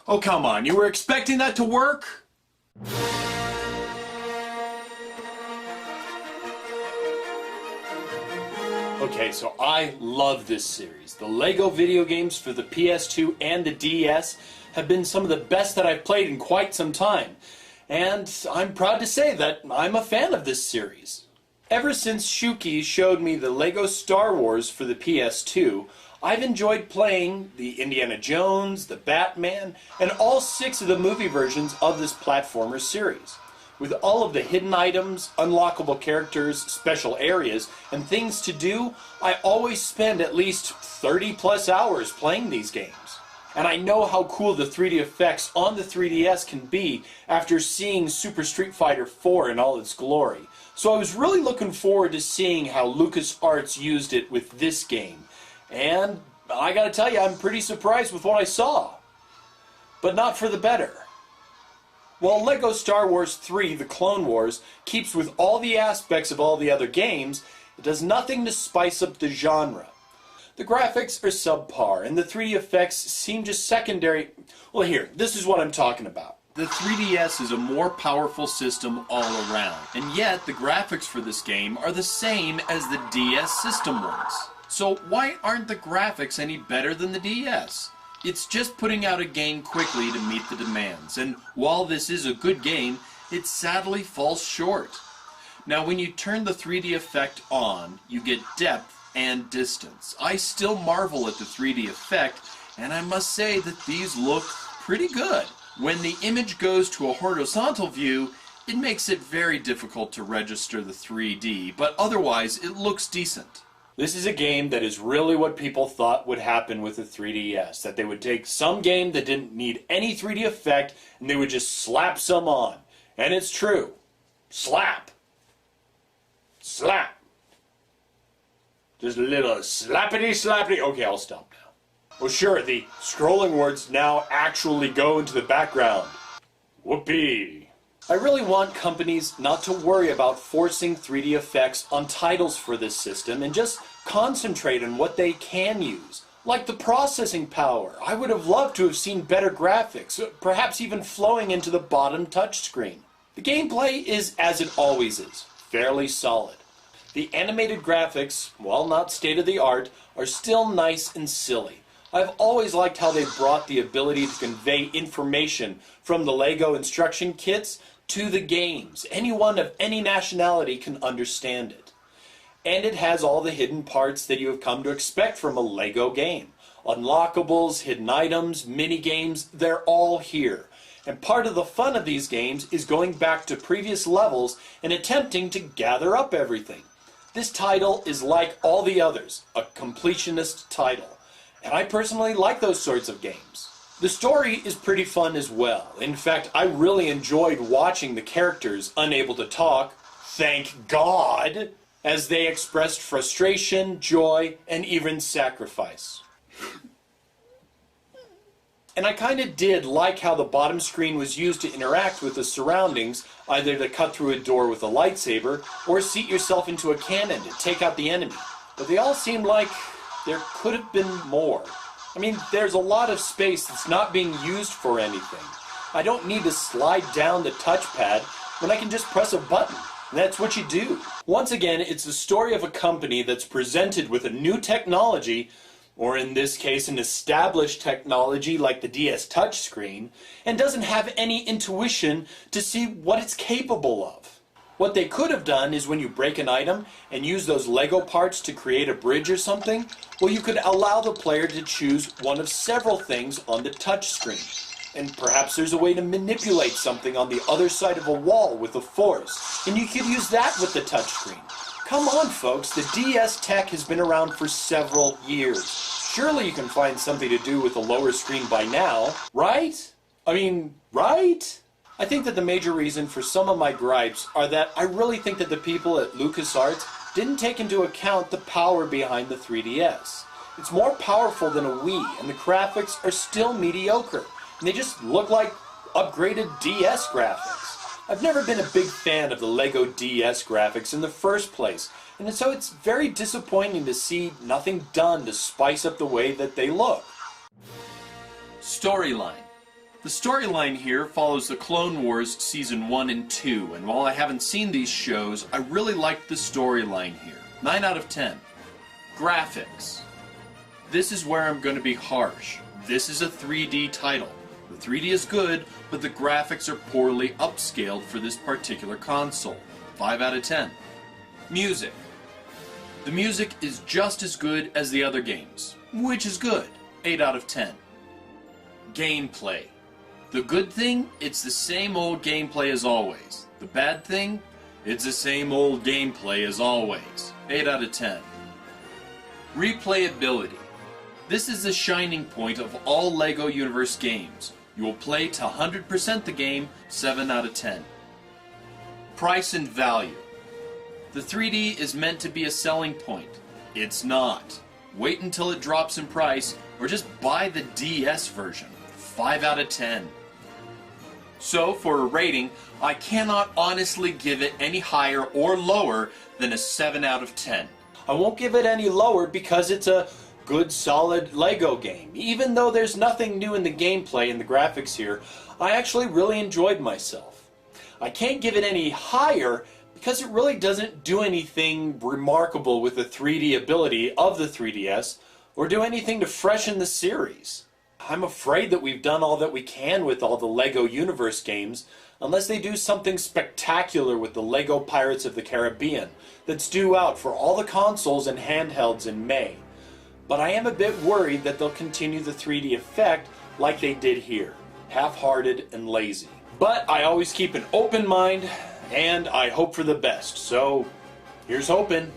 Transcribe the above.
Oh, come on, you were expecting that to work? Okay, so I love this series. The LEGO video games for the PS2 and the DS have been some of the best that I've played in quite some time. And I'm proud to say that I'm a fan of this series. Ever since Shuki showed me the LEGO Star Wars for the PS2, I've enjoyed playing the Indiana Jones, the Batman, and all 6 of the movie versions of this platformer series. With all of the hidden items, unlockable characters, special areas, and things to do, I always spend at least 30 plus hours playing these games. And I know how cool the 3D effects on the 3DS can be after seeing Super Street Fighter 4 in all its glory. So I was really looking forward to seeing how LucasArts used it with this game. And I gotta tell you, I'm pretty surprised with what I saw. But not for the better. While LEGO Star Wars 3 The Clone Wars keeps with all the aspects of all the other games, it does nothing to spice up the genre. The graphics are subpar, and the 3D effects seem just secondary. Well, here, this is what I'm talking about. The 3DS is a more powerful system all around, and yet the graphics for this game are the same as the DS system ones. So why aren't the graphics any better than the DS? It's just putting out a game quickly to meet the demands, and while this is a good game, it sadly falls short. Now when you turn the 3D effect on, you get depth and distance. I still marvel at the 3D effect, and I must say that these look pretty good. When the image goes to a horizontal view, it makes it very difficult to register the 3D, but otherwise it looks decent. This is a game that is really what people thought would happen with the 3DS, that they would take some game that didn't need any 3D effect and they would just slap some on. And it's true. Slap. Slap. Just a little slappity-slappity. Okay, I'll stop now. Well, sure, the scrolling words now actually go into the background. Whoopee. I really want companies not to worry about forcing 3D effects on titles for this system and just concentrate on what they can use. Like the processing power. I would have loved to have seen better graphics, perhaps even flowing into the bottom touchscreen. The gameplay is as it always is, fairly solid. The animated graphics, while not state-of-the-art, are still nice and silly. I've always liked how they brought the ability to convey information from the LEGO instruction kits to the games. Anyone of any nationality can understand it. And it has all the hidden parts that you have come to expect from a LEGO game. Unlockables, hidden items, mini-games, they're all here. And part of the fun of these games is going back to previous levels and attempting to gather up everything. This title is like all the others, a completionist title. And I personally like those sorts of games. The story is pretty fun as well. In fact, I really enjoyed watching the characters unable to talk, thank God, as they expressed frustration, joy, and even sacrifice. And I kinda did like how the bottom screen was used to interact with the surroundings, either to cut through a door with a lightsaber, or seat yourself into a cannon to take out the enemy. But they all seemed like there could have been more. I mean, there's a lot of space that's not being used for anything. I don't need to slide down the touchpad when I can just press a button. And that's what you do. Once again, it's the story of a company that's presented with a new technology, or in this case an established technology like the DS touchscreen, and doesn't have any intuition to see what it's capable of. What they could have done is when you break an item and use those Lego parts to create a bridge or something, well, you could allow the player to choose one of several things on the touchscreen. And perhaps there's a way to manipulate something on the other side of a wall with the force, and you could use that with the touchscreen. Come on, folks, the DS tech has been around for several years. Surely you can find something to do with a lower screen by now, right? I mean, right? I think that the major reason for some of my gripes are that I really think that the people at LucasArts didn't take into account the power behind the 3DS. It's more powerful than a Wii, and the graphics are still mediocre, and they just look like upgraded DS graphics. I've never been a big fan of the LEGO DS graphics in the first place, and so it's very disappointing to see nothing done to spice up the way that they look. Storyline. The storyline here follows the Clone Wars Season 1 and 2, and while I haven't seen these shows, I really liked the storyline here. 9 out of 10. Graphics. This is where I'm going to be harsh. This is a 3D title. The 3D is good, but the graphics are poorly upscaled for this particular console. 5 out of 10. Music. The music is just as good as the other games, which is good. 8 out of 10. Gameplay. The good thing, it's the same old gameplay as always. The bad thing, it's the same old gameplay as always. 8 out of 10. Replayability. This is the shining point of all LEGO Universe games. You will play to 100% the game. 7 out of 10. Price and value. The 3D is meant to be a selling point. It's not. Wait until it drops in price, or just buy the DS version. 5 out of 10. So, for a rating, I cannot honestly give it any higher or lower than a 7 out of 10. I won't give it any lower because it's a good, solid LEGO game. Even though there's nothing new in the gameplay and the graphics here, I actually really enjoyed myself. I can't give it any higher because it really doesn't do anything remarkable with the 3D ability of the 3DS or do anything to freshen the series. I'm afraid that we've done all that we can with all the LEGO Universe games, unless they do something spectacular with the LEGO Pirates of the Caribbean that's due out for all the consoles and handhelds in May. But I am a bit worried that they'll continue the 3D effect like they did here, half-hearted and lazy. But I always keep an open mind, and I hope for the best, so here's hoping.